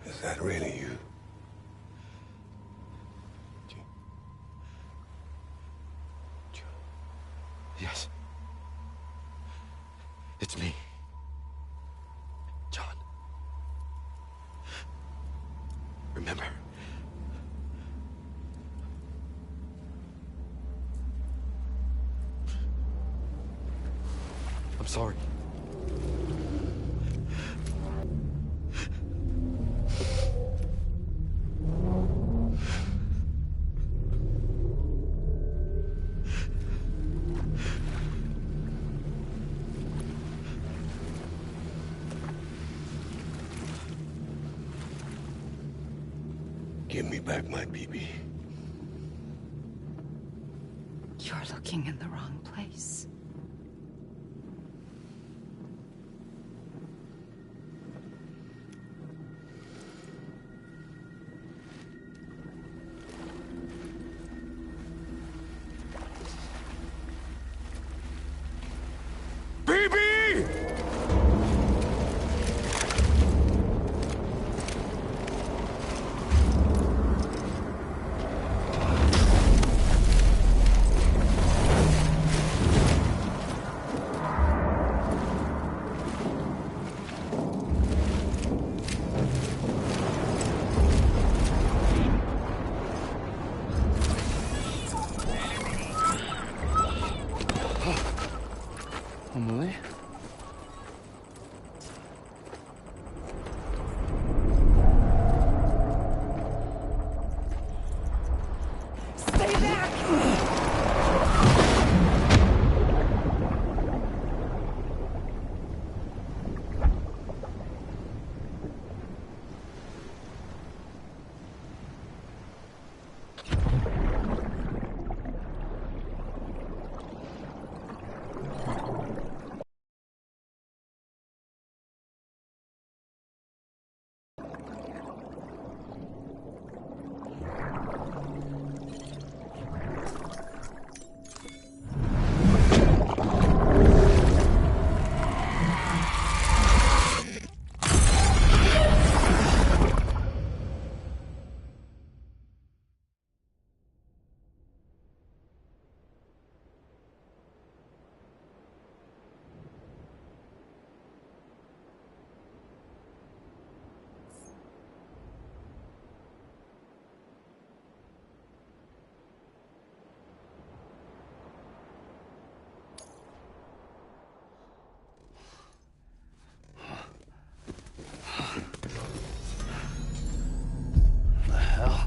Is that really you? Yes. It's me. John. Remember? I'm sorry. Give me back my BB. You're looking in the wrong place. Emily? Stay back!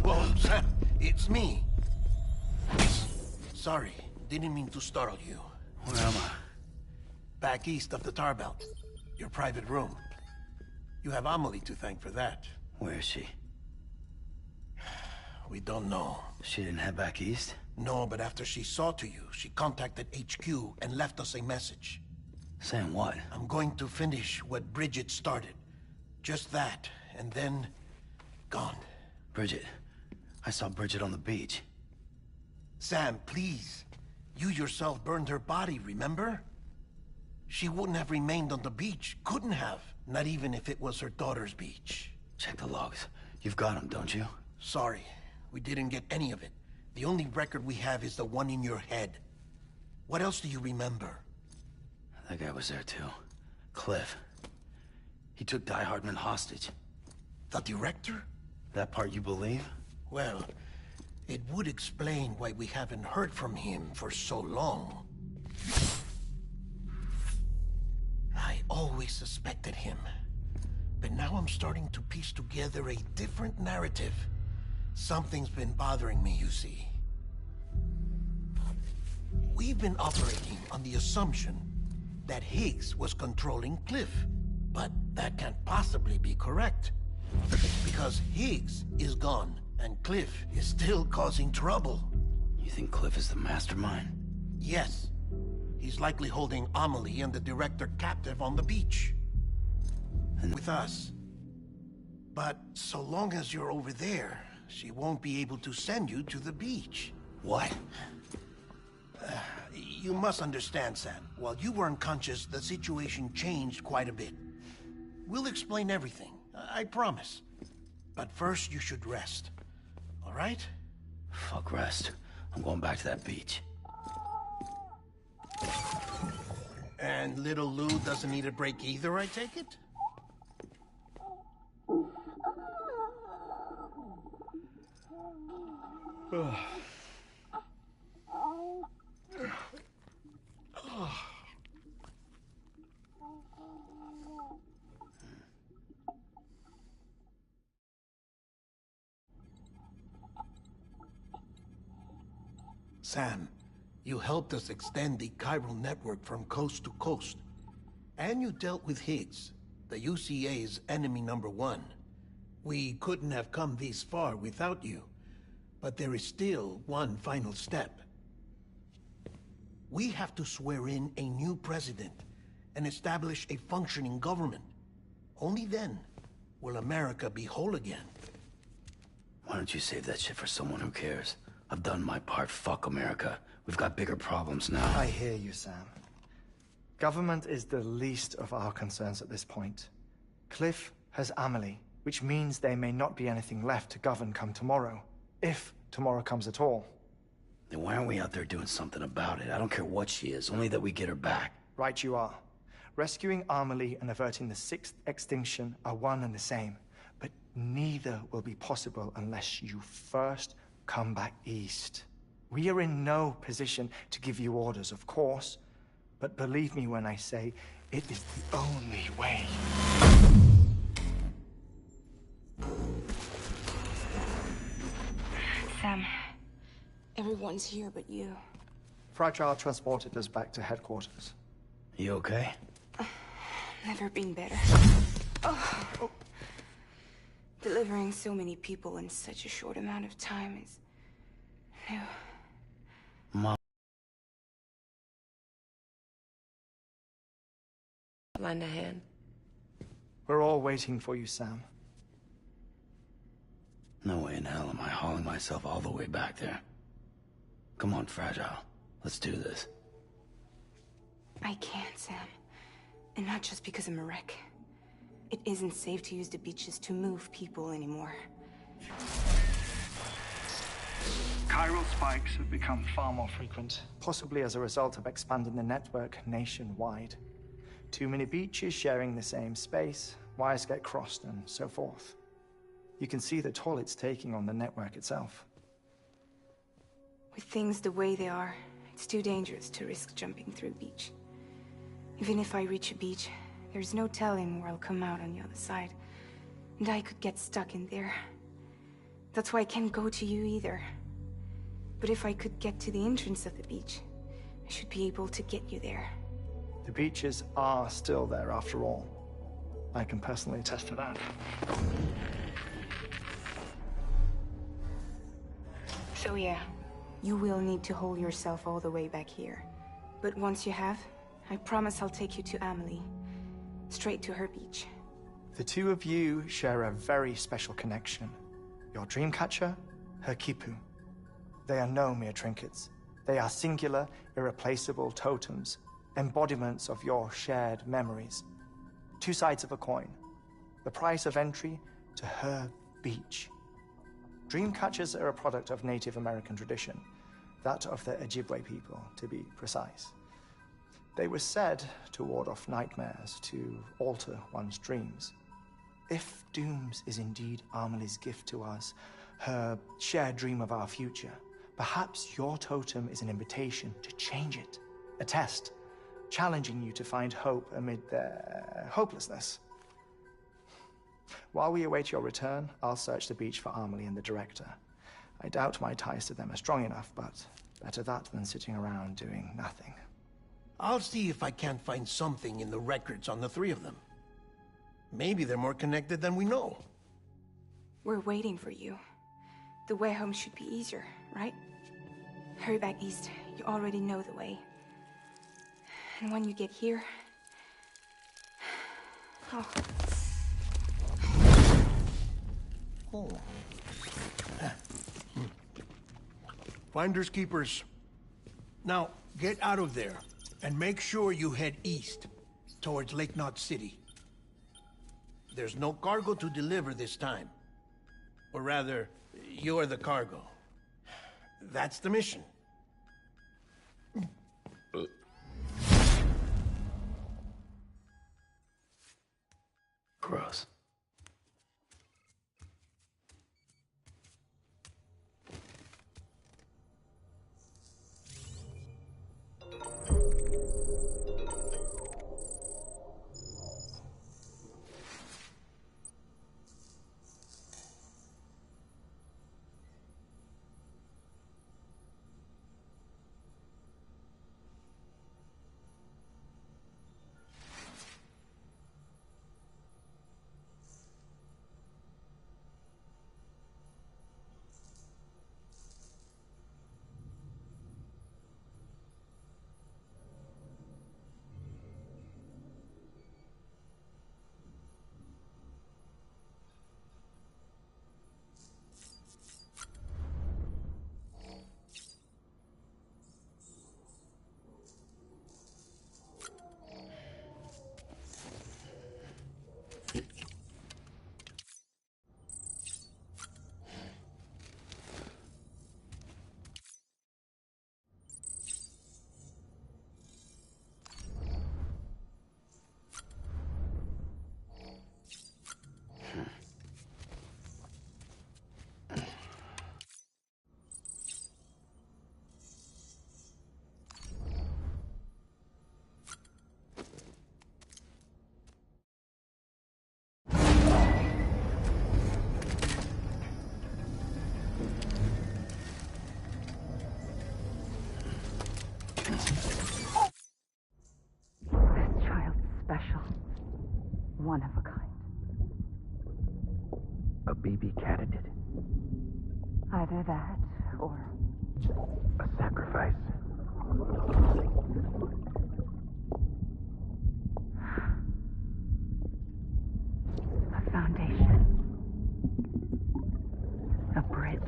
Whoa, Sam, it's me. Sorry, didn't mean to startle you. Where am I? Back east of the tar belt. Your private room. You have Amelie to thank for that. Where is she? We don't know. She didn't head back east? No, but after she saw to you, she contacted HQ and left us a message. Saying what? I'm going to finish what Bridget started. Just that, and then... gone. Bridget. I saw Bridget on the beach. Sam, please. You yourself burned her body, remember? She wouldn't have remained on the beach. Couldn't have. Not even if it was her daughter's beach. Check the logs. You've got them, don't you? Sorry. We didn't get any of it. The only record we have is the one in your head. What else do you remember? That guy was there too. Cliff. He took Die Hardman hostage. The director? That part you believe? Well, it would explain why we haven't heard from him for so long. I always suspected him. But now I'm starting to piece together a different narrative. Something's been bothering me, you see. We've been operating on the assumption that Higgs was controlling Cliff. But that can't possibly be correct. Because Higgs is gone, and Cliff is still causing trouble. You think Cliff is the mastermind? Yes. He's likely holding Amelie and the director captive on the beach. And with us. But so long as you're over there, she won't be able to send you to the beach. what? You must understand, Sam. While you were unconscious, the situation changed quite a bit. We'll explain everything, I promise. But first, you should rest. All right? Fuck rest. I'm going back to that beach. And little Lou doesn't need a break either, I take it? Sam, you helped us extend the chiral network from coast to coast. And you dealt with Higgs, the UCA's enemy #1. We couldn't have come this far without you. But there is still one final step. We have to swear in a new president and establish a functioning government. Only then will America be whole again. Why don't you save that shit for someone who cares? I've done my part. Fuck America. We've got bigger problems now. I hear you, Sam. Government is the least of our concerns at this point. Cliff has Amelie, which means there may not be anything left to govern come tomorrow. If tomorrow comes at all. Then why aren't we out there doing something about it? I don't care what she is, only that we get her back. Right you are. Rescuing Amelie and averting the 6th extinction are one and the same. But neither will be possible unless you first come back east. We are in no position to give you orders, of course. But believe me when I say, it is the only way. Sam, everyone's here but you. Fragile transported us back to headquarters. You okay? Never been better. Oh. Delivering so many people in such a short amount of time is new. Mom. Lend a hand. We're all waiting for you, Sam. No way in hell am I hauling myself all the way back there. Come on, Fragile. Let's do this. I can't, Sam. And not just because I'm a wreck. It isn't safe to use the beaches to move people anymore. Chiral spikes have become far more frequent, possibly as a result of expanding the network nationwide. Too many beaches sharing the same space, wires get crossed, and so forth. You can see the toll it's taking on the network itself. With things the way they are, it's too dangerous to risk jumping through a beach. Even if I reach a beach, there's no telling where I'll come out on the other side. And I could get stuck in there. That's why I can't go to you either. But if I could get to the entrance of the beach, I should be able to get you there. The beaches are still there after all. I can personally attest to that. So yeah, you will need to hold yourself all the way back here. But once you have, I promise I'll take you to Amelie. Straight to her beach. The two of you share a very special connection. Your dreamcatcher, her quipu. They are no mere trinkets. They are singular, irreplaceable totems, embodiments of your shared memories. Two sides of a coin. The price of entry to her beach. Dreamcatchers are a product of Native American tradition, that of the Ojibwe people, to be precise. They were said to ward off nightmares, to alter one's dreams. If Dooms is indeed Amelie's gift to us, her shared dream of our future, perhaps your totem is an invitation to change it. A test, challenging you to find hope amid their hopelessness. While we await your return, I'll search the beach for Amelie and the director. I doubt my ties to them are strong enough, but better that than sitting around doing nothing. I'll see if I can't find something in the records on the three of them. Maybe they're more connected than we know. We're waiting for you. The way home should be easier, right? Hurry back east. You already know the way. And when you get here... Oh. Oh. Finders keepers. Now, get out of there. And make sure you head east, towards Lake Knot City. There's no cargo to deliver this time. Or rather, you're the cargo. That's the mission. Gross. This child's special. One of a kind. A BB candidate. Either that, or... A sacrifice. a foundation. A bridge.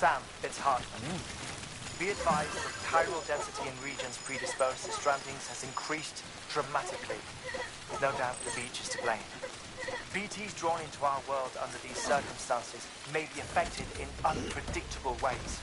Sam, it's Hartman. Be advised that chiral density in regions predisposed to strandings has increased dramatically. No doubt the beach is to blame. BTs drawn into our world under these circumstances may be affected in unpredictable ways.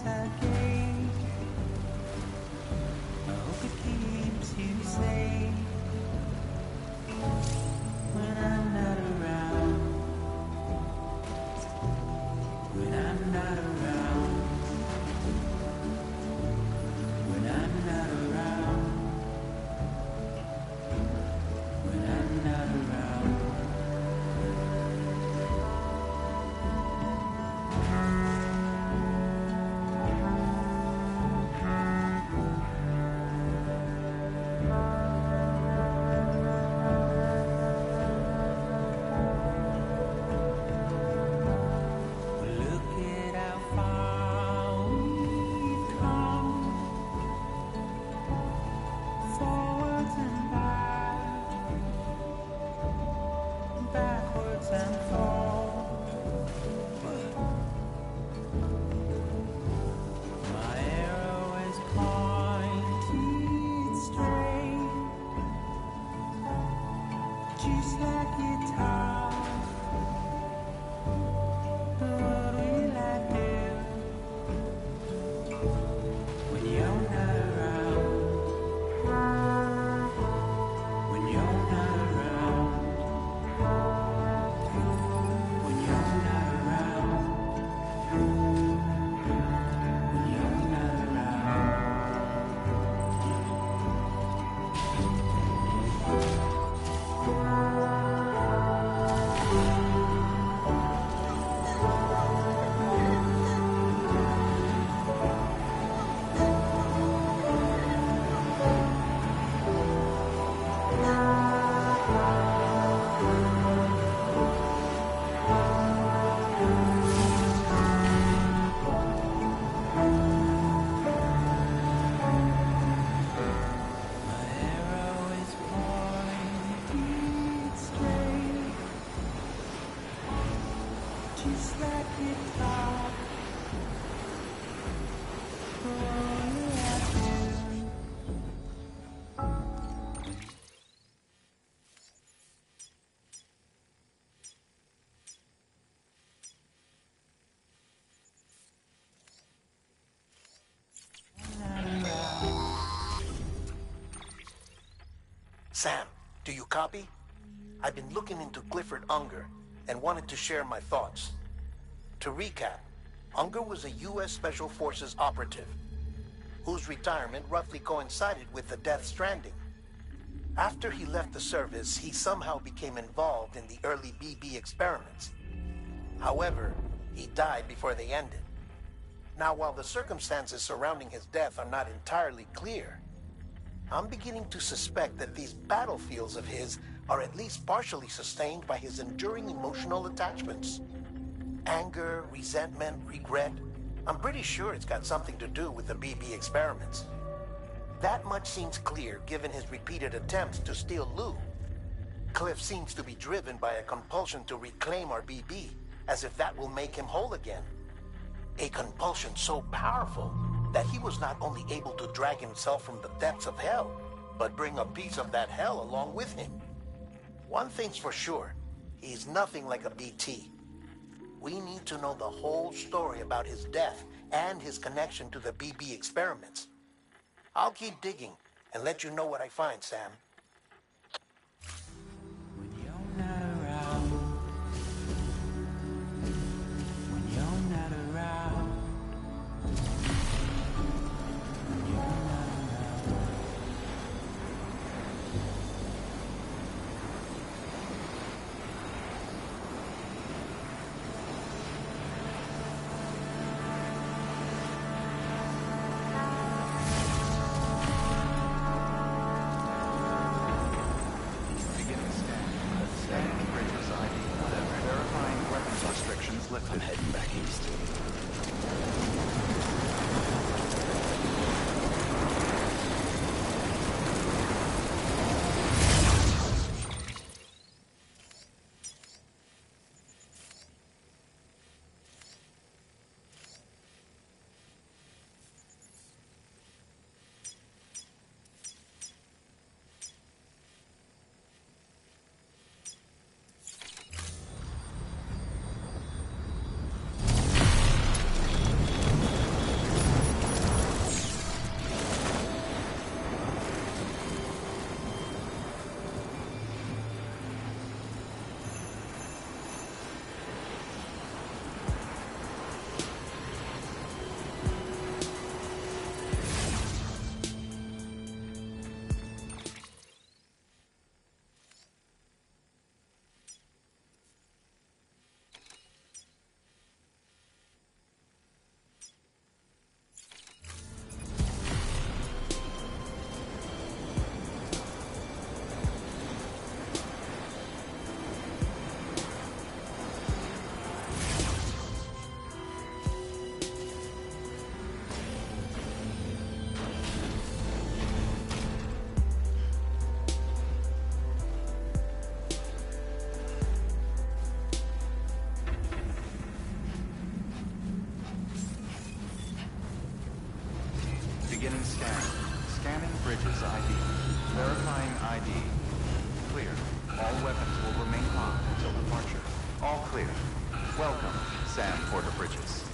a game. I hope it keeps you safe when I'm not around. When I'm not around. When I'm not around. When I'm not around. Look at how far we've come, forwards and back, backwards and forth. My arrow is pointed straight, just like guitar. But what will I do when you're not around? When you're not around? When you're not around? When you're not around? My arrow is pointed straight, just like guitar. But what will I do? Sam, do you copy? I've been looking into Clifford Unger and wanted to share my thoughts. To recap, Unger was a U.S. Special Forces operative whose retirement roughly coincided with the Death Stranding. After he left the service, he somehow became involved in the early BB experiments. However, he died before they ended. Now, while the circumstances surrounding his death are not entirely clear, I'm beginning to suspect that these battlefields of his are at least partially sustained by his enduring emotional attachments. Anger, resentment, regret. I'm pretty sure it's got something to do with the BB experiments. That much seems clear given his repeated attempts to steal Lou. Cliff seems to be driven by a compulsion to reclaim our BB, as if that will make him whole again. A compulsion so powerful that he was not only able to drag himself from the depths of hell, but bring a piece of that hell along with him. One thing's for sure, he's nothing like a BT. We need to know the whole story about his death and his connection to the BB experiments. I'll keep digging and let you know what I find, Sam. When you're not around. When you're not around. When you're not around. clear. Welcome, Sam Porter Bridges.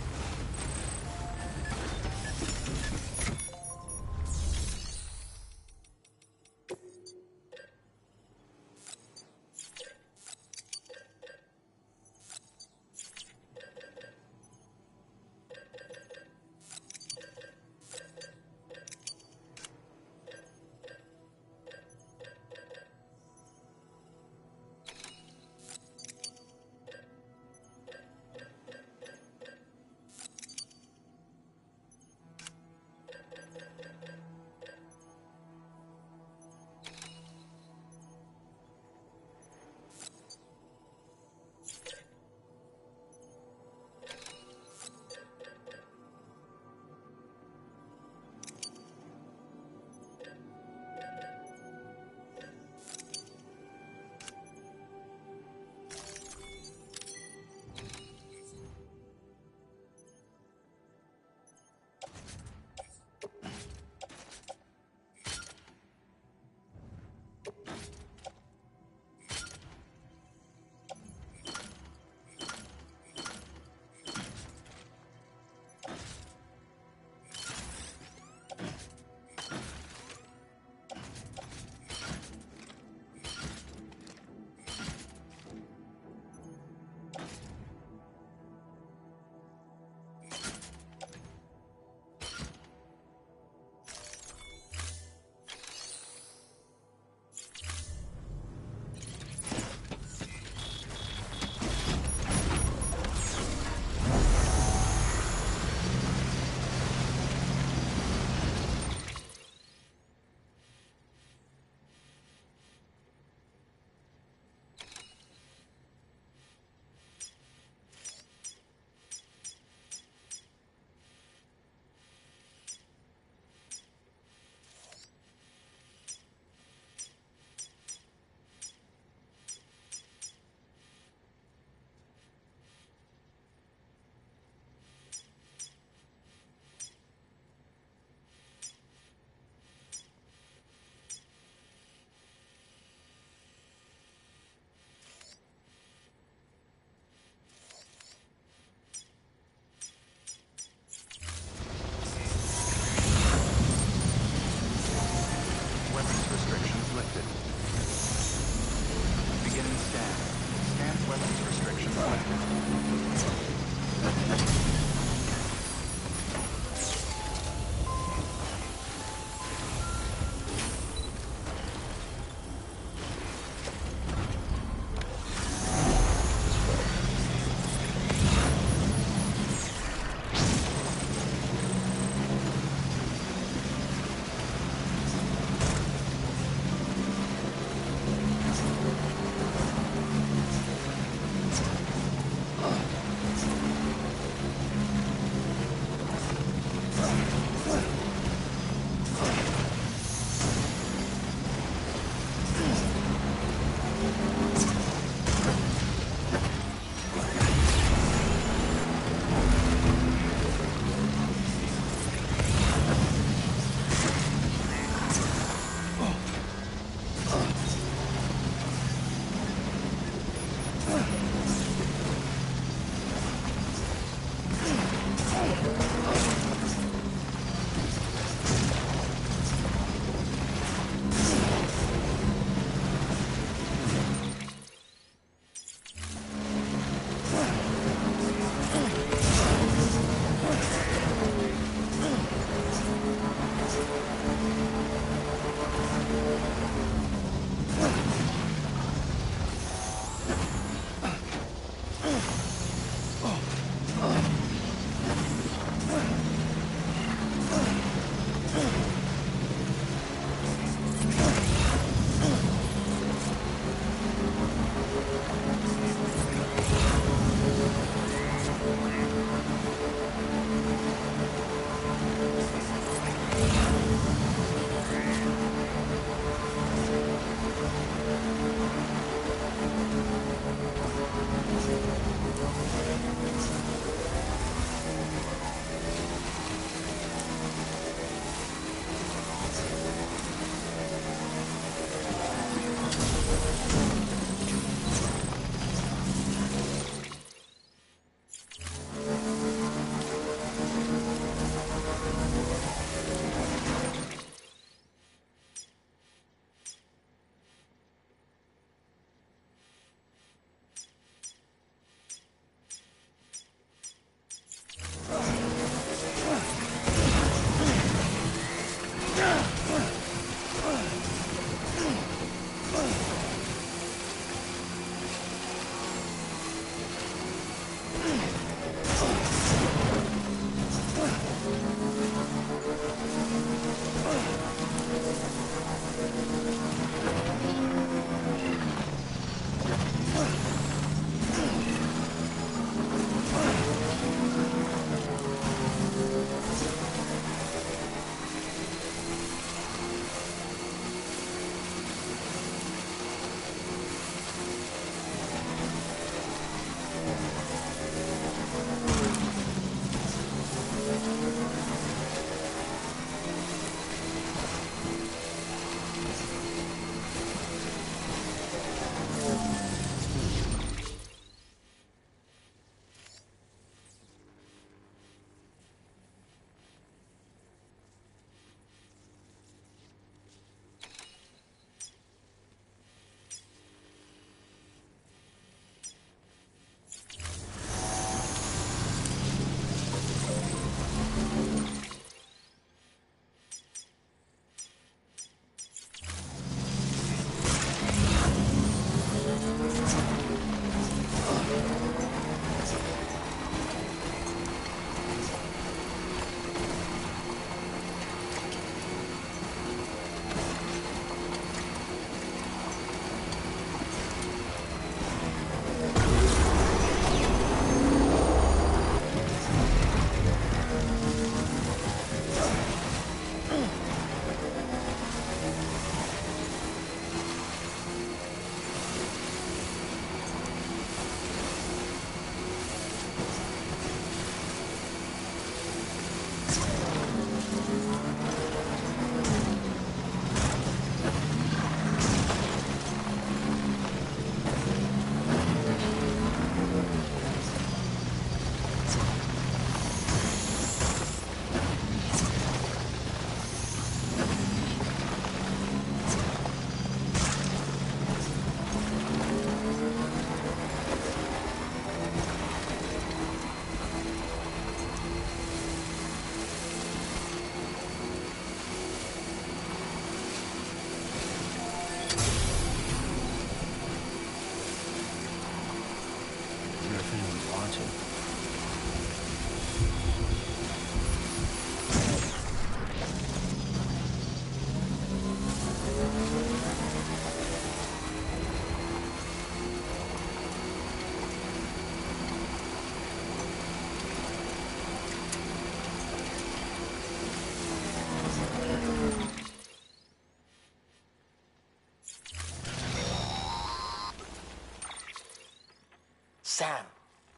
Sam,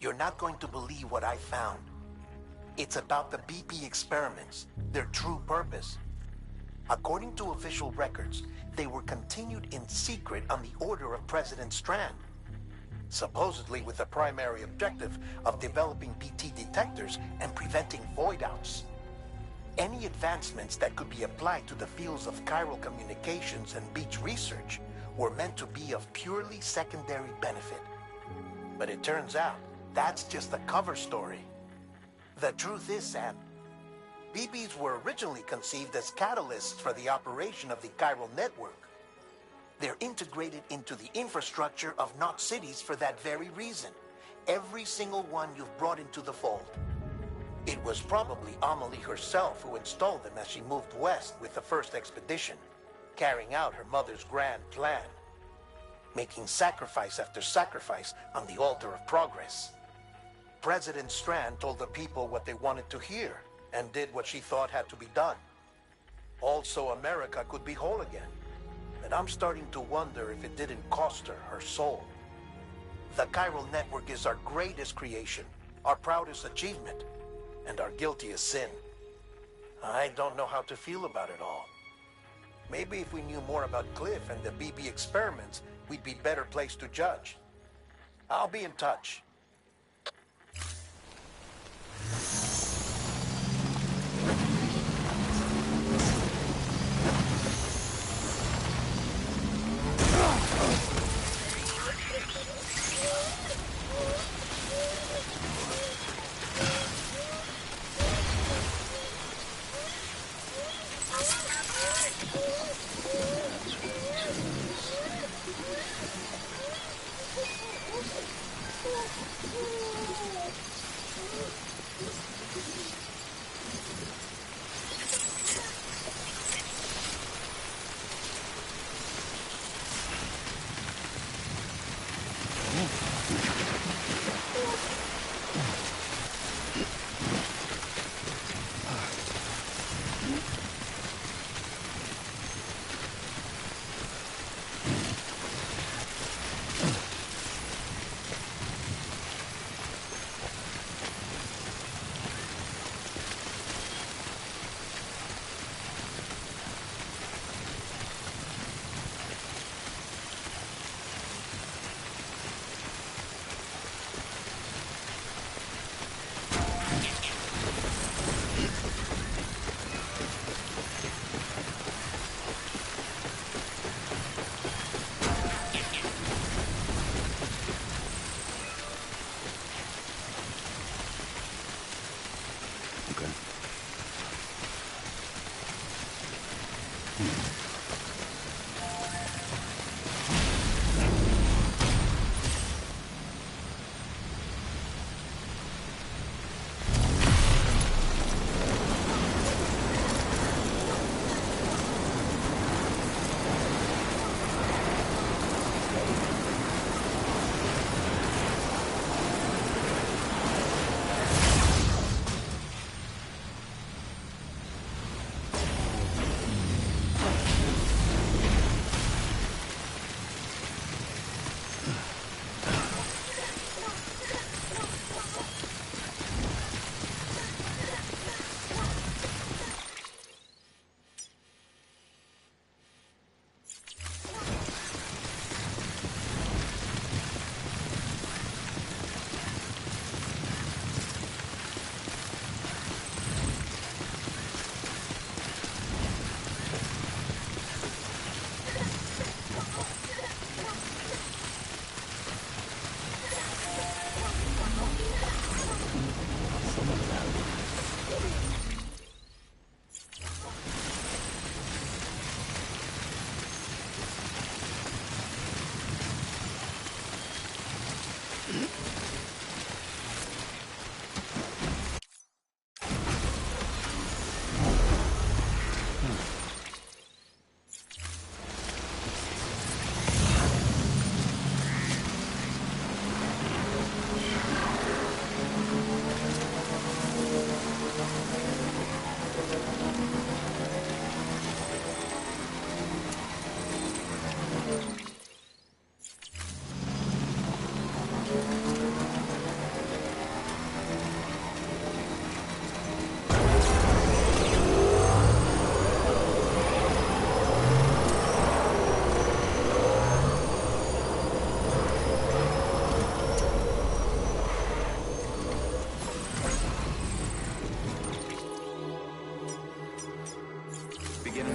you're not going to believe what I found. It's about the BP experiments, their true purpose. According to official records, they were continued in secret on the order of President Strand, supposedly with the primary objective of developing BT detectors and preventing void-outs. Any advancements that could be applied to the fields of chiral communications and beach research were meant to be of purely secondary benefit. But it turns out, that's just a cover story. The truth is, Sam, BBs were originally conceived as catalysts for the operation of the chiral network. They're integrated into the infrastructure of Knot cities for that very reason. Every single one you've brought into the fold. It was probably Amelie herself who installed them as she moved west with the first expedition, carrying out her mother's grand plan, making sacrifice after sacrifice on the altar of progress. President Strand told the people what they wanted to hear, and did what she thought had to be done. Also, America could be whole again. And I'm starting to wonder if it didn't cost her her soul. The chiral network is our greatest creation, our proudest achievement, and our guiltiest sin. I don't know how to feel about it all. Maybe if we knew more about Cliff and the BB experiments, we'd be better placed to judge. I'll be in touch.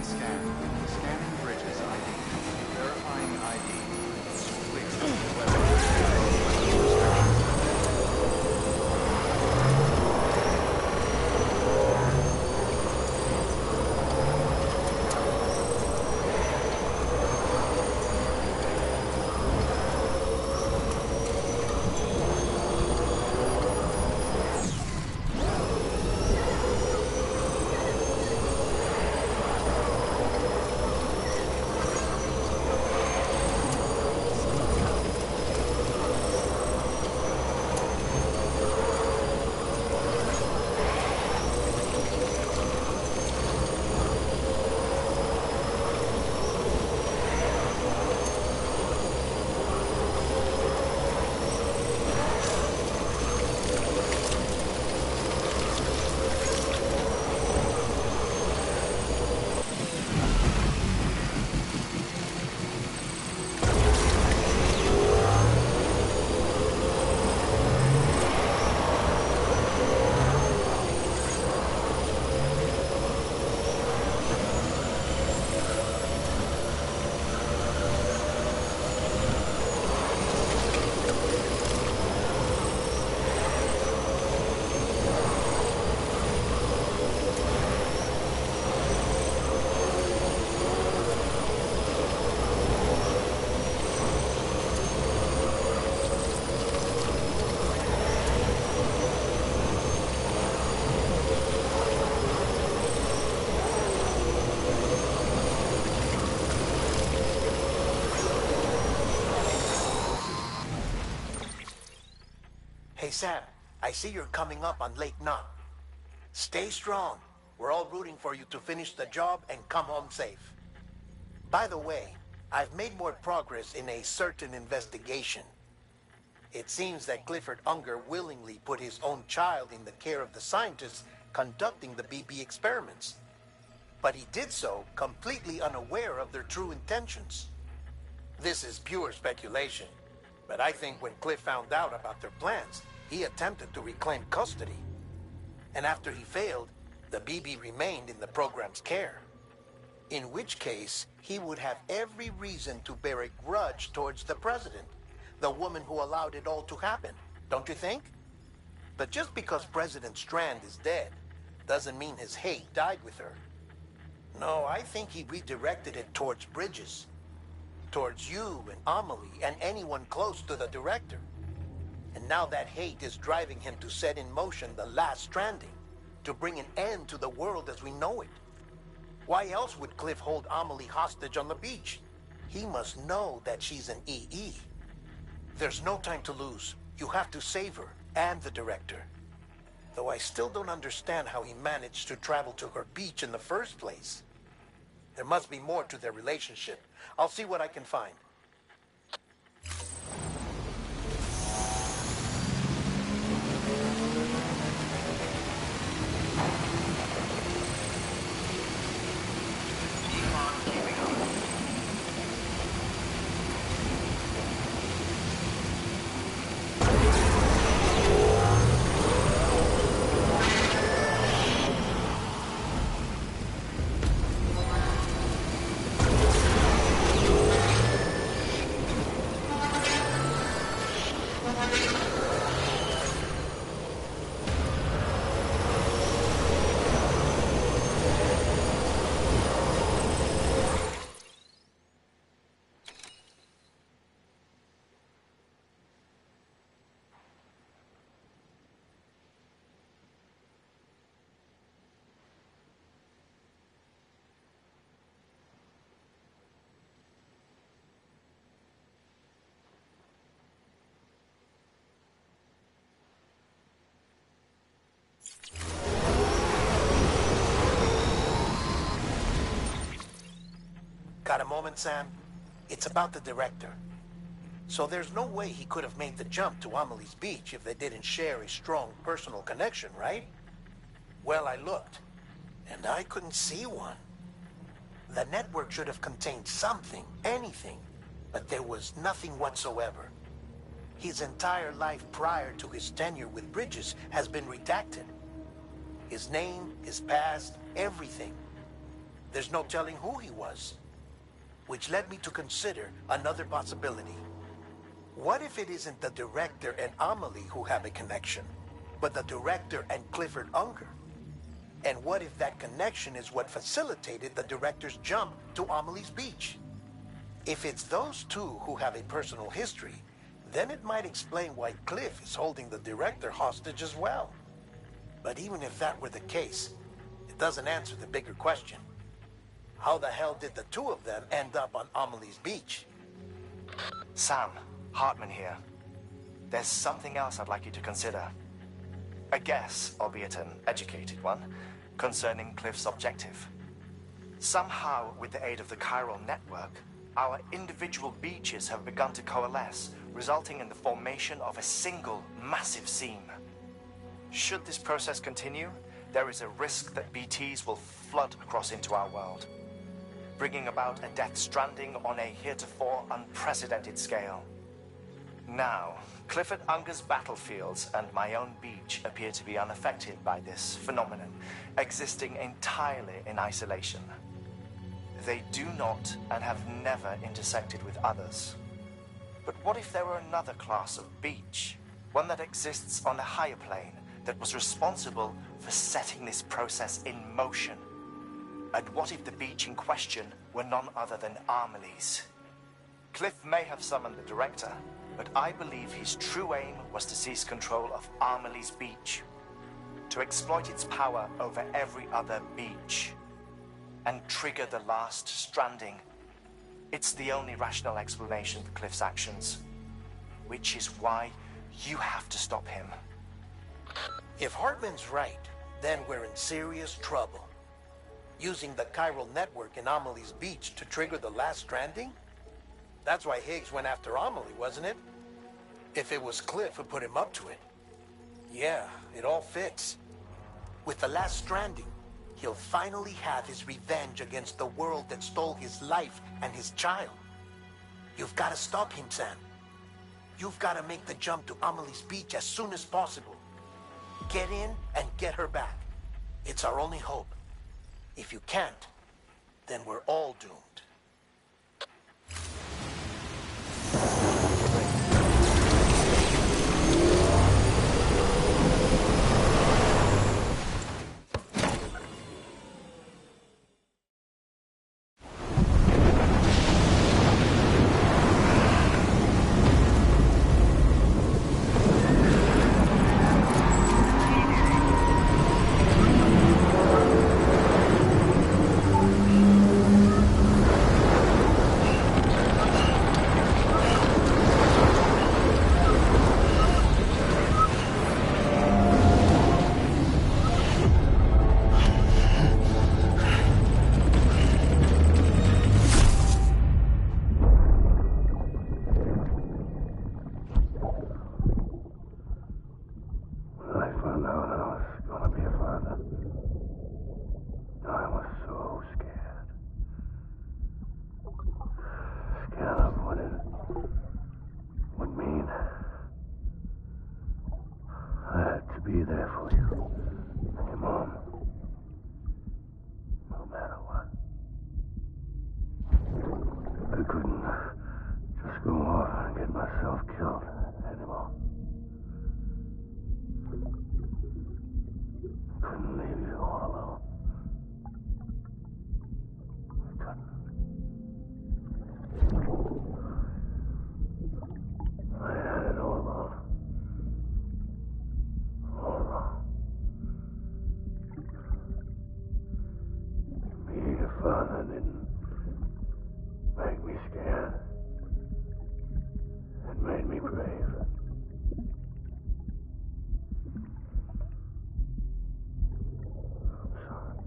Scan. Scanning Bridges ID. Verifying ID. Clear. Hey, Sam, I see you're coming up on Lake Knot. Stay strong. We're all rooting for you to finish the job and come home safe. By the way, I've made more progress in a certain investigation. It seems that Clifford Unger willingly put his own child in the care of the scientists conducting the BB experiments. But he did so completely unaware of their true intentions. This is pure speculation, but I think when Cliff found out about their plans, he attempted to reclaim custody. And after he failed, the BB remained in the program's care. In which case, he would have every reason to bear a grudge towards the president, the woman who allowed it all to happen, don't you think? But just because President Strand is dead, doesn't mean his hate died with her. No, I think he redirected it towards Bridges. Towards you and Amelie and anyone close to the director. And now that hate is driving him to set in motion the last stranding, to bring an end to the world as we know it. Why else would Cliff hold Amelie hostage on the beach? He must know that she's an EE. There's no time to lose. You have to save her and the director. Though I still don't understand how he managed to travel to her beach in the first place. There must be more to their relationship. I'll see what I can find. Got a moment, Sam? It's about the director. So there's no way he could have made the jump to Amelie's beach if they didn't share a strong personal connection, right? Well, I looked, and I couldn't see one. The network should have contained something, anything, but there was nothing whatsoever. His entire life prior to his tenure with Bridges has been redacted. His name, his past, everything. There's no telling who he was. Which led me to consider another possibility. What if it isn't the director and Amelie who have a connection, but the director and Clifford Unger? And what if that connection is what facilitated the director's jump to Amelie's beach? If it's those two who have a personal history, then it might explain why Cliff is holding the director hostage as well. But even if that were the case, it doesn't answer the bigger question. How the hell did the two of them end up on Amelie's beach? Sam, Hartman here. There's something else I'd like you to consider. A guess, albeit an educated one, concerning Cliff's objective. Somehow, with the aid of the chiral network, our individual beaches have begun to coalesce, resulting in the formation of a single massive seam. Should this process continue, there is a risk that BTs will flood across into our world, bringing about a death stranding on a heretofore unprecedented scale. Now, Clifford Unger's battlefields and my own beach appear to be unaffected by this phenomenon, existing entirely in isolation. They do not and have never intersected with others. But what if there were another class of beach, one that exists on a higher plane, that was responsible for setting this process in motion? And what if the beach in question were none other than Amelie's? Cliff may have summoned the director, but I believe his true aim was to seize control of Amelie's beach, to exploit its power over every other beach, and trigger the last stranding. It's the only rational explanation for Cliff's actions, which is why you have to stop him. If Hartman's right, then we're in serious trouble. Using the chiral network in Amelie's beach to trigger the last stranding? That's why Higgs went after Amelie, wasn't it? If it was Cliff who put him up to it. Yeah, it all fits. With the last stranding, he'll finally have his revenge against the world that stole his life and his child. You've got to stop him, Sam. You've got to make the jump to Amelie's beach as soon as possible. Get in and get her back. It's our only hope. If you can't, then we're all doomed. Be there for you, and your mom, no matter what. I couldn't just go off and get myself killed anymore. Couldn't leave you all alone. I couldn't. I had it all wrong. All wrong. Being a father didn't make me scared. It made me brave. I'm sorry.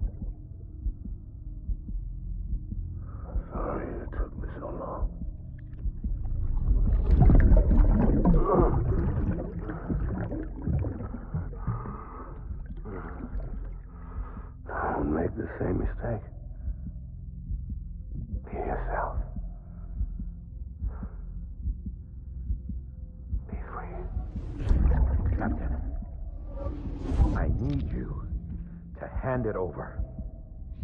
Sorry it took me so long. Don't make the same mistake. Be yourself. Be free. Captain, I need you to hand it over.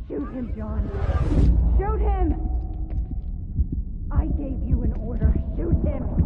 Shoot him, John. Shoot him! I gave you an order. Shoot him!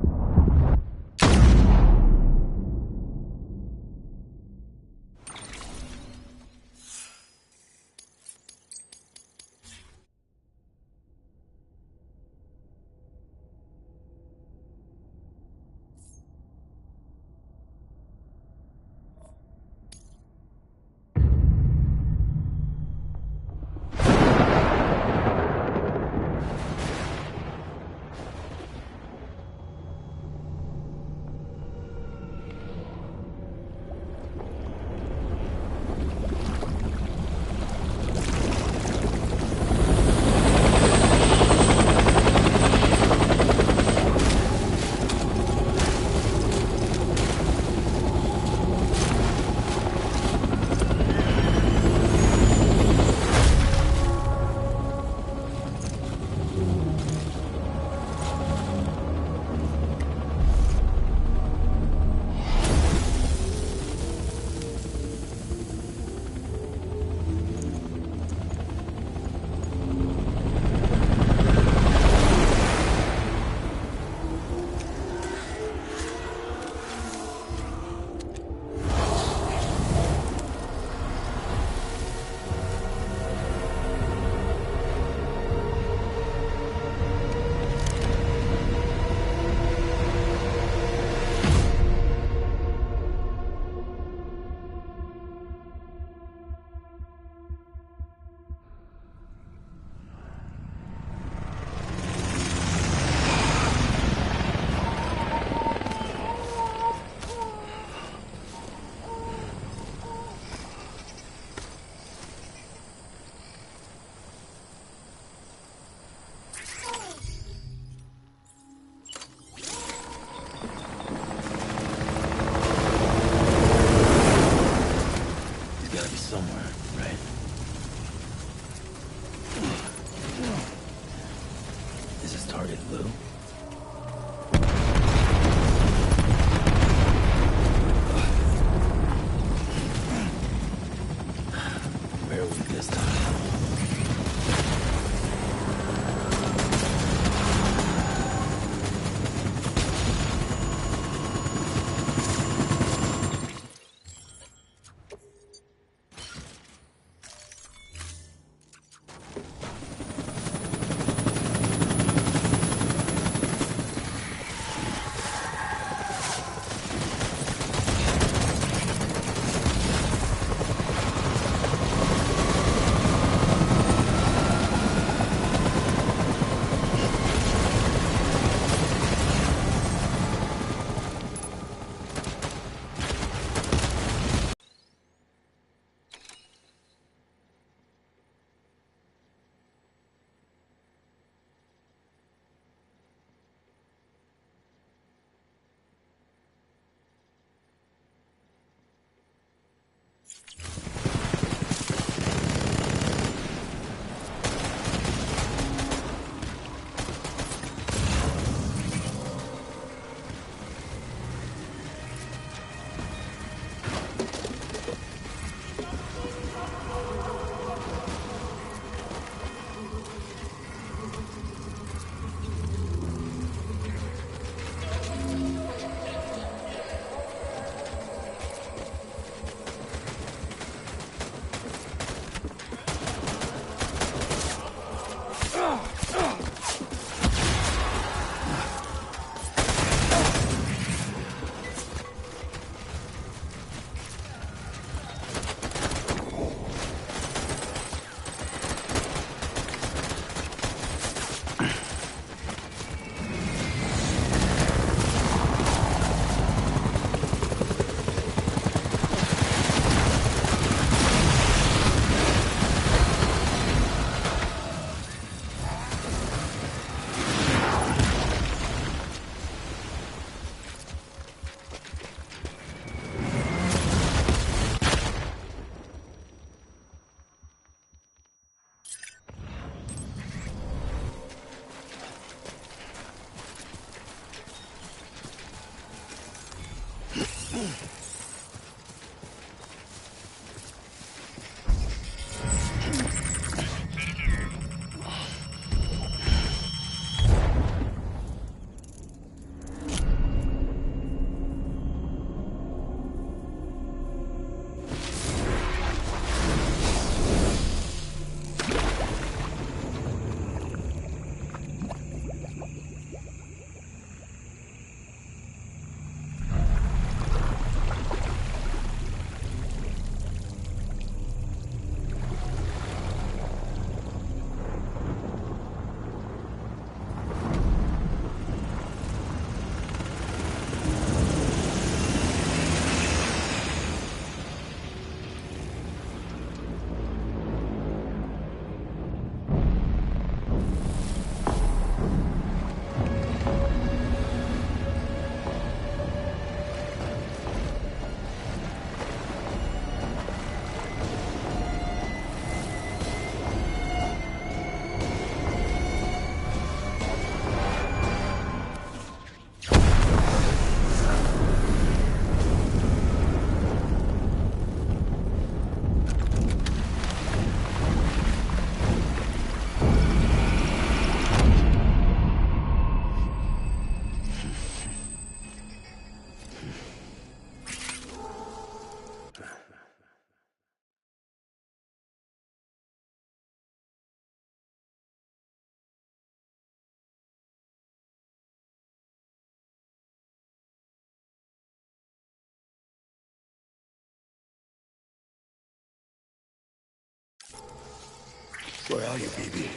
Where are you, baby?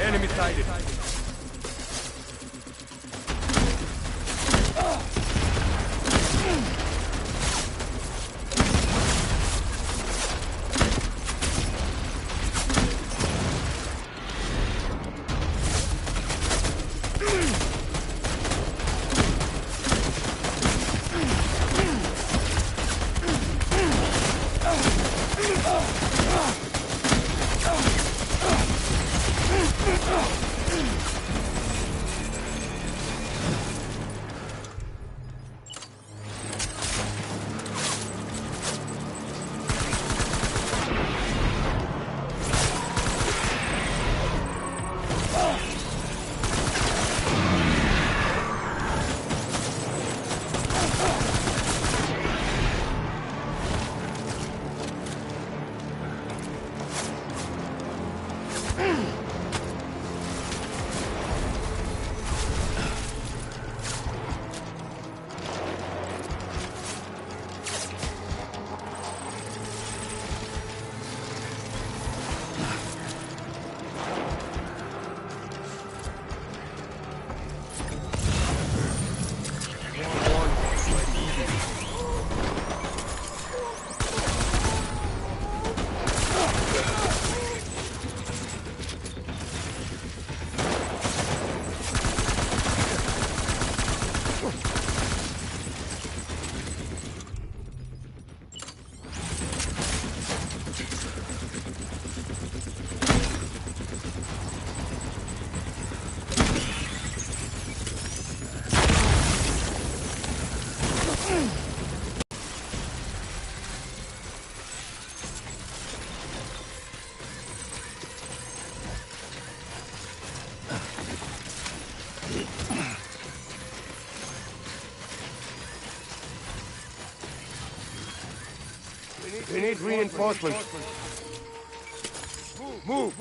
Enemy sighted. We need reinforcements. Move!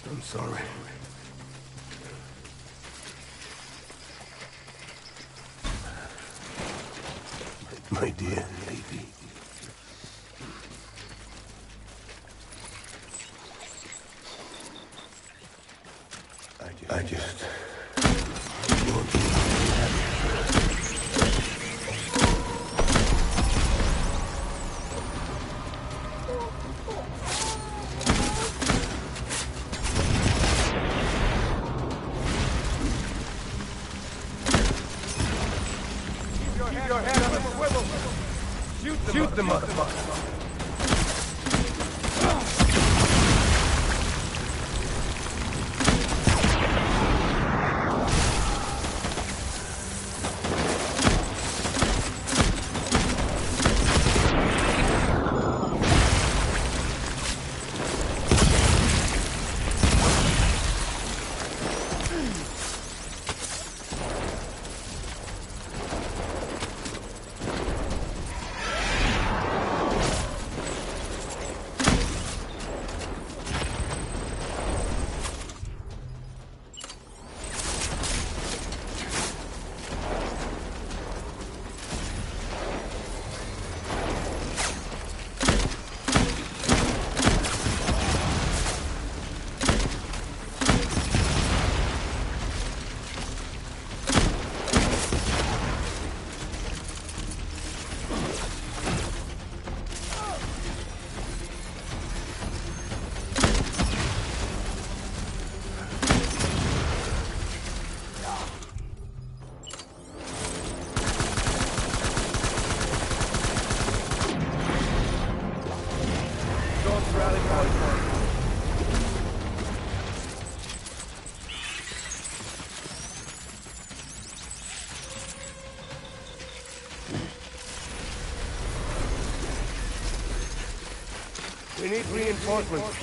I'm sorry. My dear baby. I just want you to be happy. Keep your head on the swivel. Shoot the motherfucker. We need reinforcements.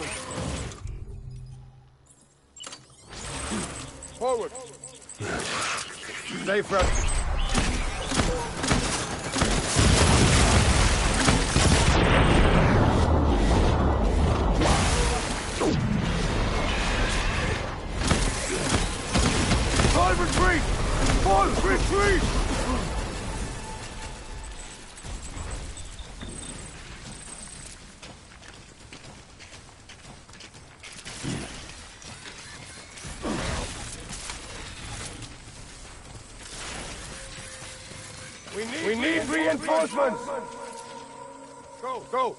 Forward. Stay fresh. Fall retreat! Fall retreat! We need reinforcements! Go!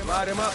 Light him up.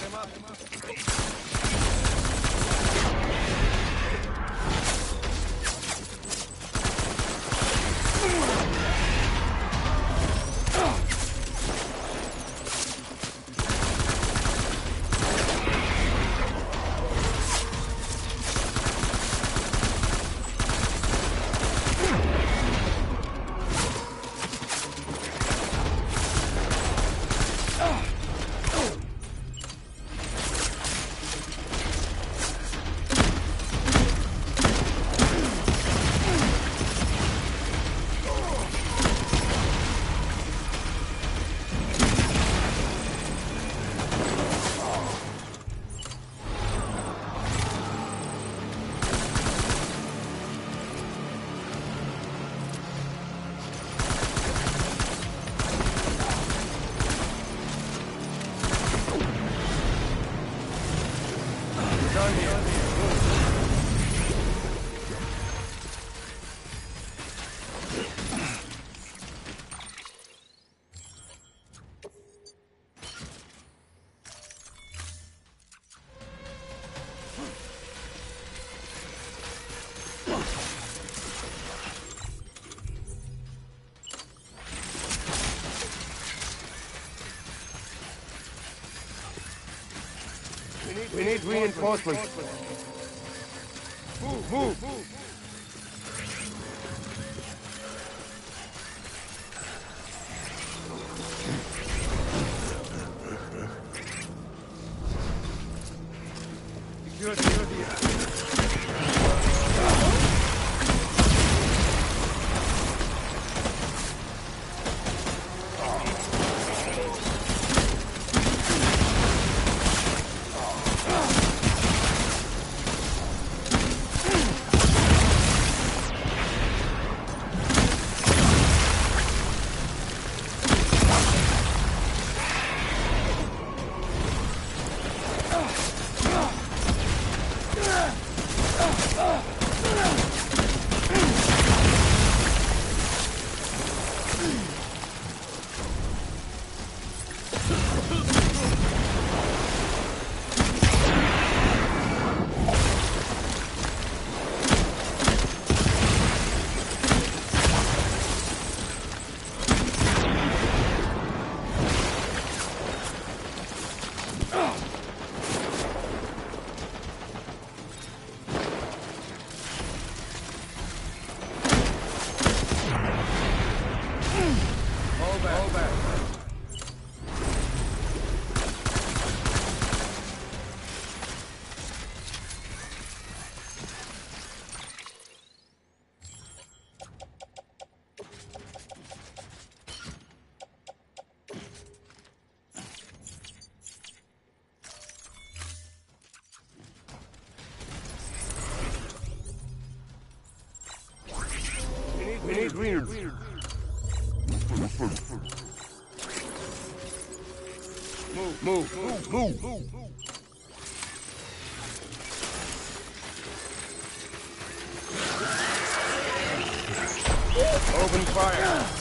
We need reinforcements. Move! Secure the greener. Move. Open fire.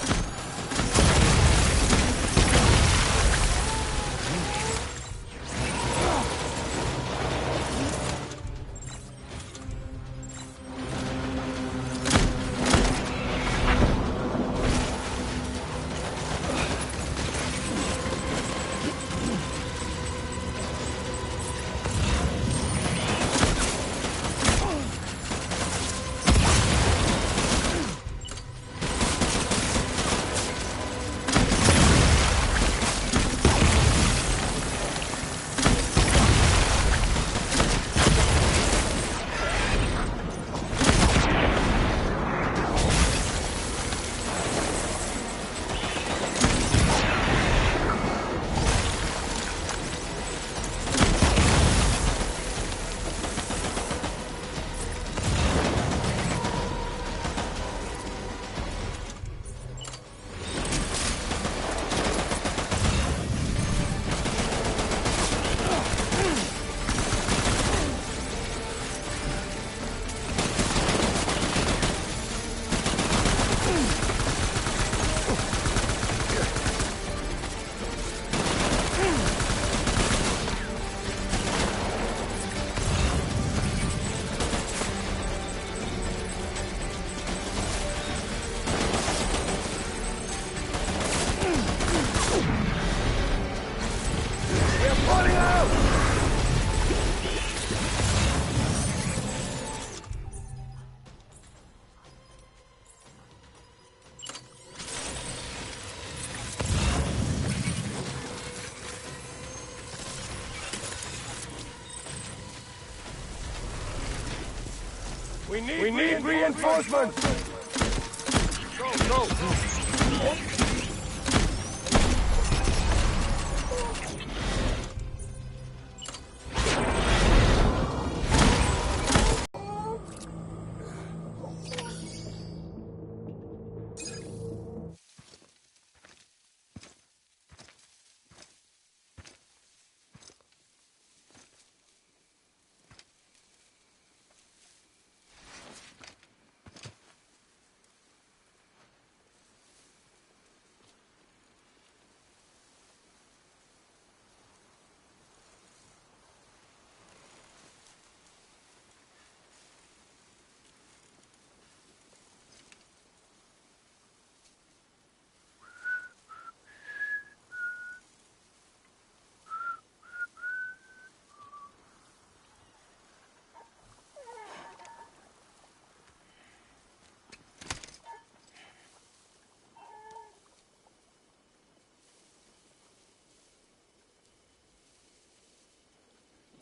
We need reinforcements! Go!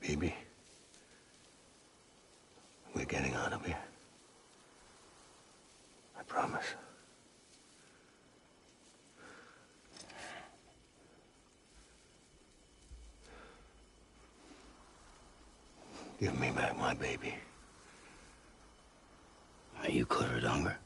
Baby, we're getting out of here. I promise. Give me back my baby. Are you qw123?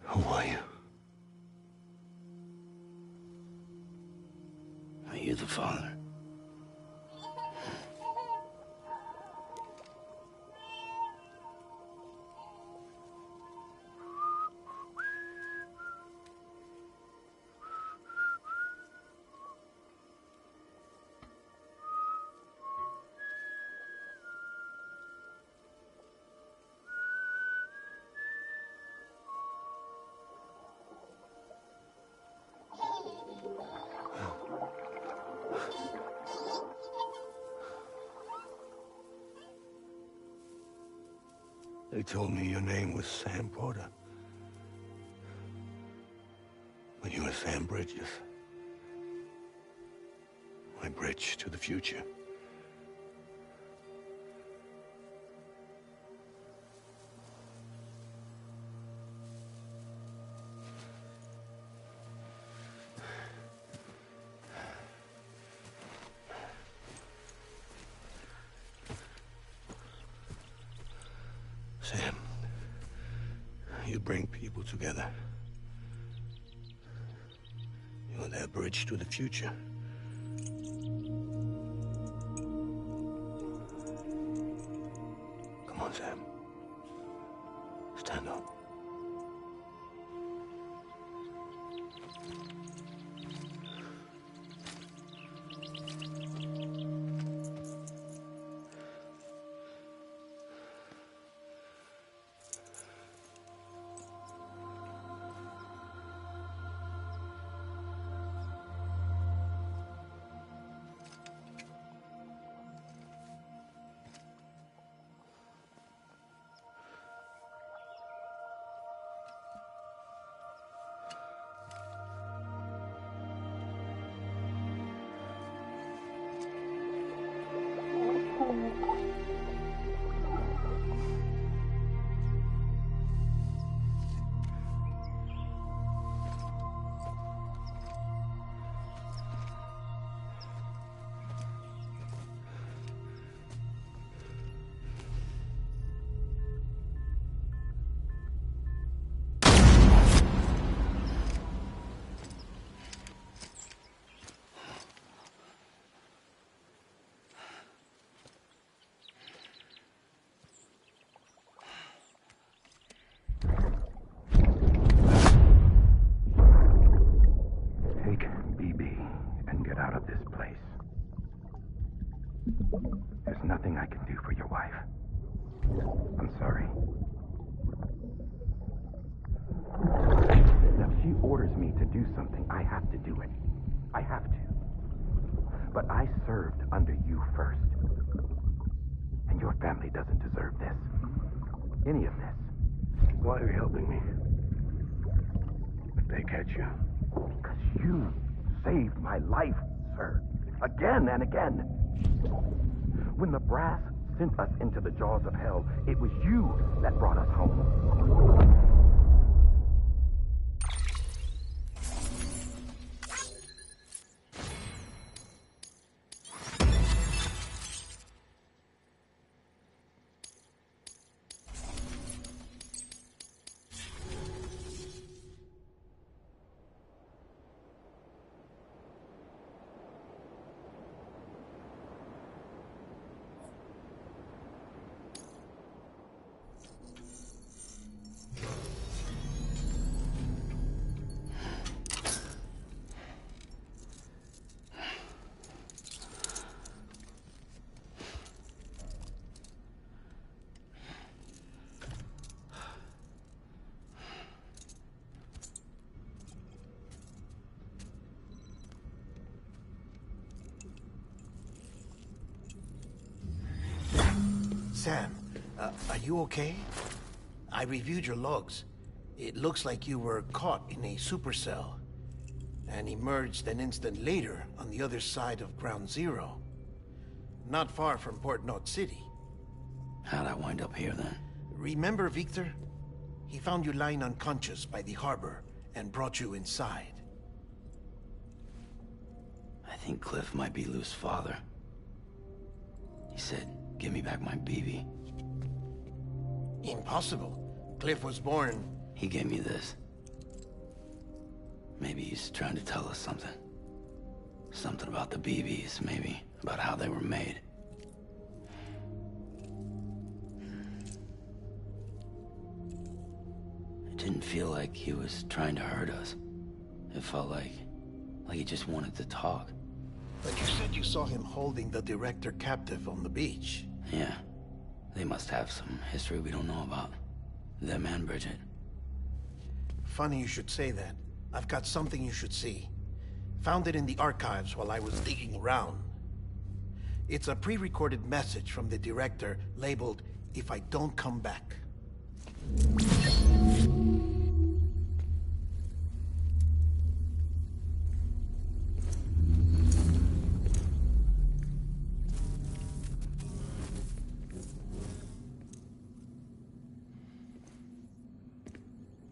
Who are you? Are you the father? They told me your name was Sam Porter. But you were Sam Bridges. My bridge to the future. Sam, you bring people together. You're their bridge to the future. Come on, Sam. Stand up. There's nothing I can do for your wife. I'm sorry. Now, if she orders me to do something, I have to do it. I have to. But I served under you first. And your family doesn't deserve this. Any of this. Why are you helping me? If they catch you. Because you saved my life, sir. Again and again. When the brass sent us into the jaws of hell, it was you that brought us home. Sam, are you okay? I reviewed your logs. It looks like you were caught in a supercell and emerged an instant later on the other side of Ground Zero. Not far from Port Knot City. How'd I wind up here then? Remember Victor? He found you lying unconscious by the harbor and brought you inside. I think Cliff might be Lou's father. He said, give me back my BB. Impossible. Cliff was born... He gave me this. Maybe he's trying to tell us something. Something about the BBs, maybe. About how they were made. It didn't feel like he was trying to hurt us. It felt like he just wanted to talk. But you said you saw him holding the director captive on the beach. Yeah. They must have some history we don't know about. Them and Bridget. Funny you should say that. I've got something you should see. Found it in the archives while I was digging around. It's a pre-recorded message from the director labeled, "If I don't come back."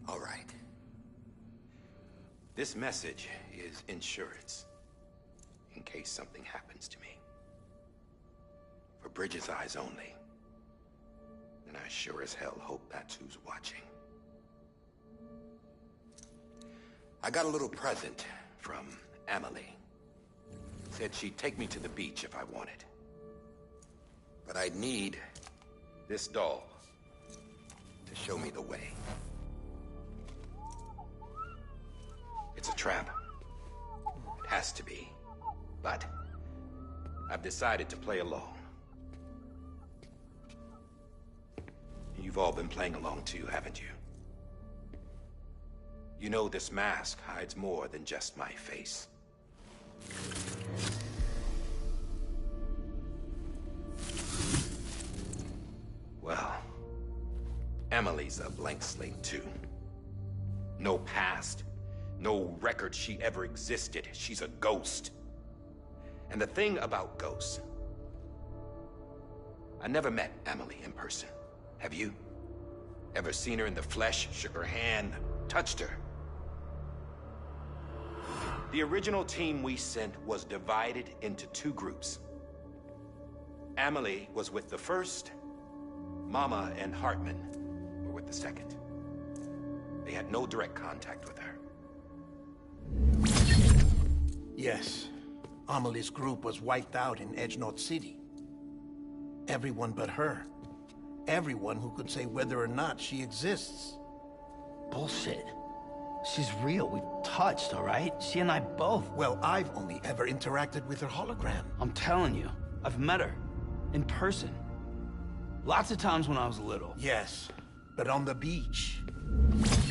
All right. This message is insurance, in case something happens to me. For Bridget's eyes only. And I sure as hell hope that's who's watching. I got a little present from Emily. Said she'd take me to the beach if I wanted. But I'd need this doll to show me the way. It's a trap. It has to be. But I've decided to play along. You've all been playing along too, haven't you? You know this mask hides more than just my face. Well, Emily's a blank slate too. No past, no record she ever existed. She's a ghost. And the thing about ghosts, I never met Emily in person. Have you? Ever seen her in the flesh, shook her hand, touched her? The original team we sent was divided into two groups. Emily was with the first. Mama and Hartman were with the second. They had no direct contact with her. Yes. Amelie's group was wiped out in Edge North City. Everyone but her. Everyone who could say whether or not she exists. Bullshit. She's real. We've touched, all right? She and I both. Well, I've only ever interacted with her hologram. I'm telling you, I've met her. In person. Lots of times when I was little. Yes, but on the beach.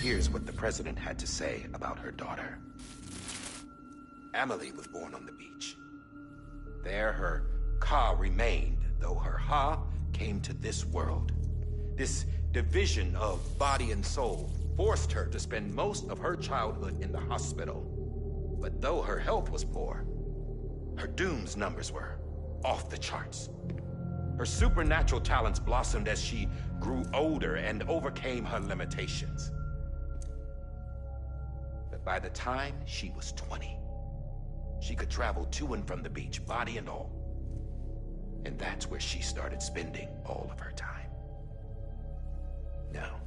Here's what the president had to say about her daughter. Emily was born on the beach. There her Ka remained, though her Ha came to this world. This division of body and soul forced her to spend most of her childhood in the hospital. But though her health was poor, her Doom's numbers were off the charts. Her supernatural talents blossomed as she grew older and overcame her limitations. But by the time she was 20, she could travel to and from the beach, body and all. And that's where she started spending all of her time. Now,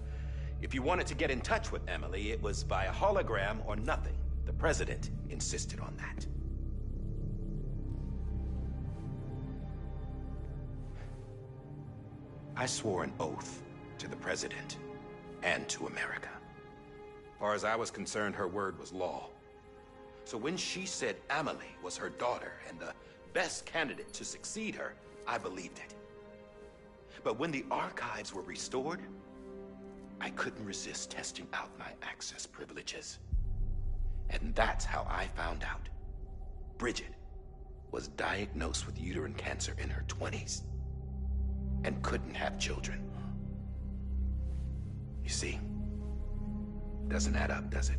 if you wanted to get in touch with Emily, it was via hologram or nothing. The president insisted on that. I swore an oath to the president and to America. As far as I was concerned, her word was law. So when she said Emily was her daughter and the best candidate to succeed her, I believed it. But when the archives were restored, I couldn't resist testing out my access privileges. And that's how I found out Bridget was diagnosed with uterine cancer in her 20s and couldn't have children. You see, doesn't add up, does it?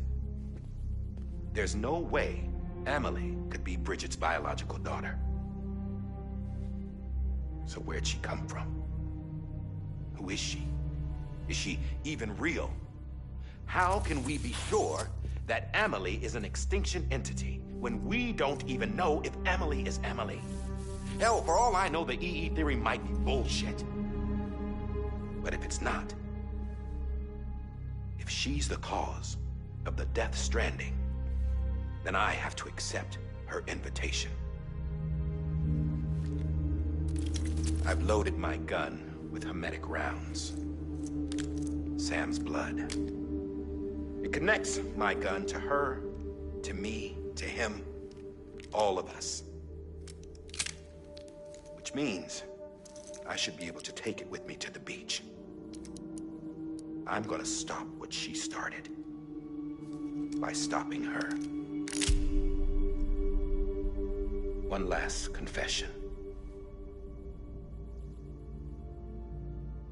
There's no way Emily could be Bridget's biological daughter. So where'd she come from? Who is she? Is she even real? How can we be sure that Emily is an extinction entity when we don't even know if Emily is Emily? Hell, for all I know, the EE theory might be bullshit. But if it's not, if she's the cause of the Death Stranding, then I have to accept her invitation. I've loaded my gun with hermetic rounds. Sam's blood. It connects my gun to her, to me, to him, all of us. Which means I should be able to take it with me to the beach. I'm gonna stop what she started by stopping her. One last confession.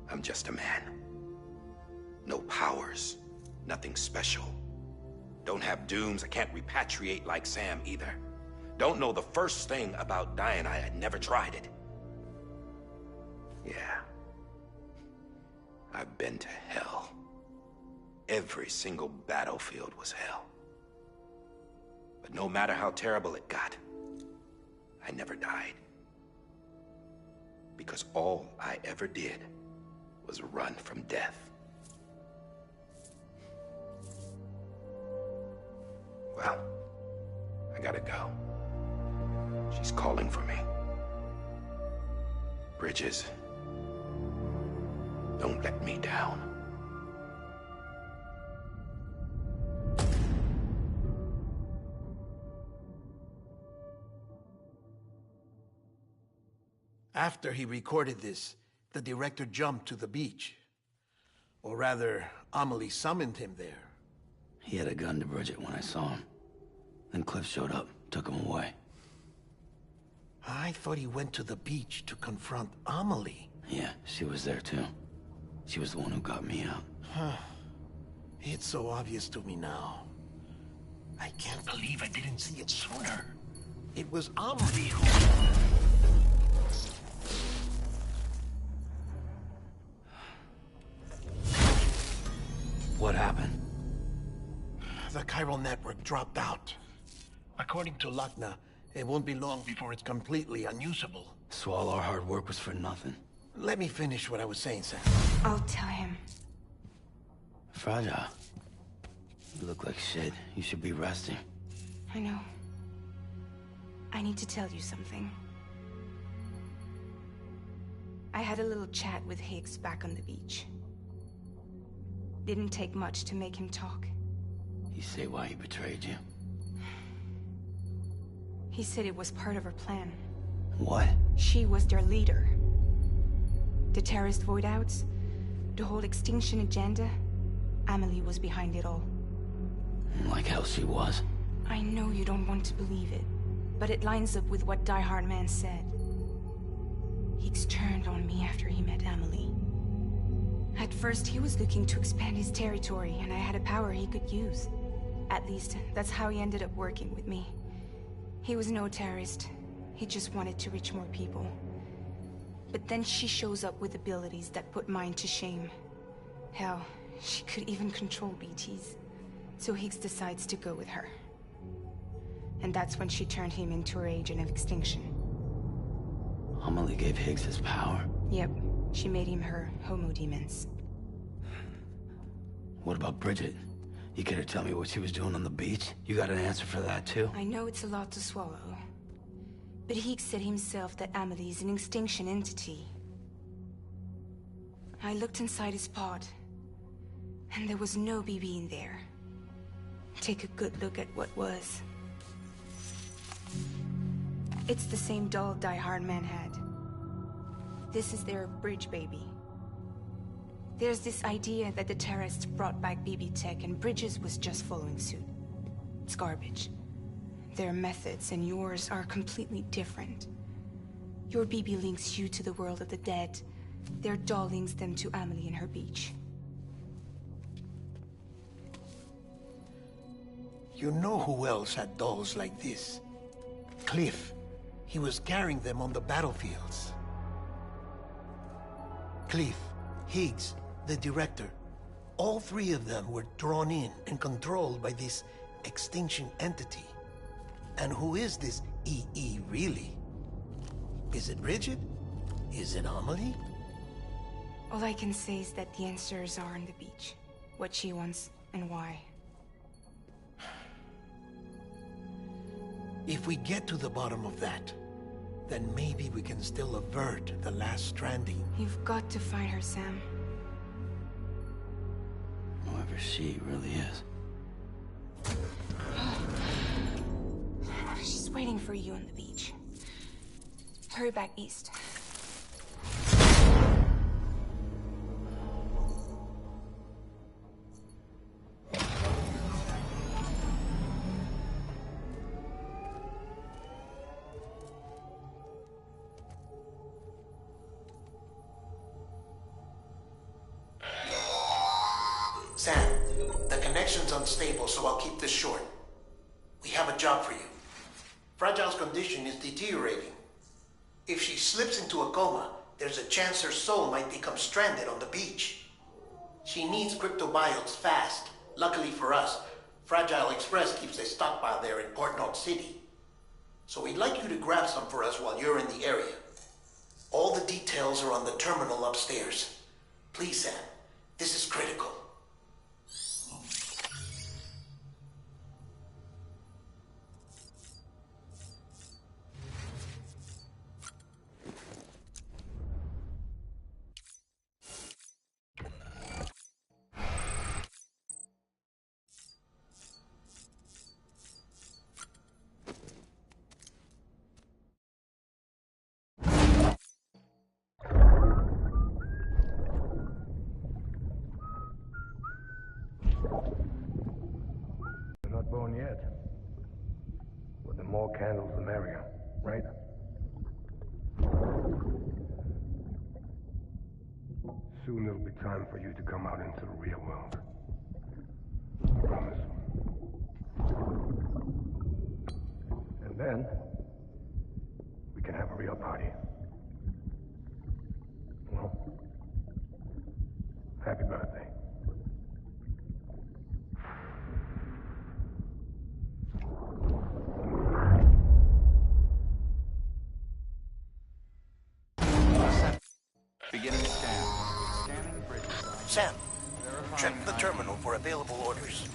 I'm just a man. No powers, nothing special. Don't have dooms, I can't repatriate like Sam either. Don't know the first thing about dying, I had never tried it. Yeah. I've been to hell. Every single battlefield was hell. But no matter how terrible it got, I never died. Because all I ever did was run from death. Well, I gotta go. She's calling for me. Bridges, don't let me down. After he recorded this, the director jumped to the beach. Or rather, Amelie summoned him there. He had a gun to Bridget when I saw him. Then Cliff showed up, took him away. I thought he went to the beach to confront Amelie. Yeah, she was there too. She was the one who got me out. It's so obvious to me now. I can't believe I didn't see it sooner. It was Amelie who... What happened? The chiral network dropped out. According to Lakna, it won't be long before it's completely unusable. So all our hard work was for nothing. Let me finish what I was saying, Sam. I'll tell him. Fragile. You look like shit. You should be resting. I know. I need to tell you something. I had a little chat with Higgs back on the beach. Didn't take much to make him talk. You say why he betrayed you? He said it was part of her plan. What? She was their leader. The terrorist void-outs, the whole extinction agenda, Amelie was behind it all. Like hell she was. I know you don't want to believe it, but it lines up with what Die Hard Man said. Higgs turned on me after he met Amelie. At first, he was looking to expand his territory, and I had a power he could use. At least, that's how he ended up working with me. He was no terrorist. He just wanted to reach more people. But then she shows up with abilities that put mine to shame. Hell, she could even control BTs. So Higgs decides to go with her. And that's when she turned him into her agent of extinction. Amelie gave Higgs his power? Yep. She made him her homo demons. What about Bridget? You care to tell me what she was doing on the beach? You got an answer for that too? I know it's a lot to swallow. But Higgs said himself that Amelie is an extinction entity. I looked inside his pod, and there was no BB in there. Take a good look at what was. It's the same doll Die Hard Man had. This is their bridge baby. There's this idea that the terrorists brought back BB tech and Bridges was just following suit. It's garbage. Their methods and yours are completely different. Your BB links you to the world of the dead. Their doll links them to Amelie and her beach. You know who else had dolls like this? Cliff. He was carrying them on the battlefields. Cliff, Higgs, the director. All three of them were drawn in and controlled by this extinction entity. And who is this EE really? Is it Bridget? Is it Amelie? All I can say is that the answers are on the beach. What she wants and why. If we get to the bottom of that, then maybe we can still avert the last stranding. You've got to find her, Sam. Whoever she really is. She's waiting for you on the beach. Hurry back east. Sam, the connection's unstable, so I'll keep this short. We have a job for you. Fragile's condition is deteriorating. If she slips into a coma, there's a chance her soul might become stranded on the beach. She needs cryptobiotes fast. Luckily for us, Fragile Express keeps a stockpile there in Port North City. So we'd like you to grab some for us while you're in the area. All the details are on the terminal upstairs. Please, Sam. This is critical. They're not born yet. But the more candles, the merrier, right? Soon it'll be time for you to come out into the real world. Promise. And then, we can have a real party. Well, happy birthday. Beginning scan. Scanning bridges. Sam, Verifying check the ID. terminal for available orders.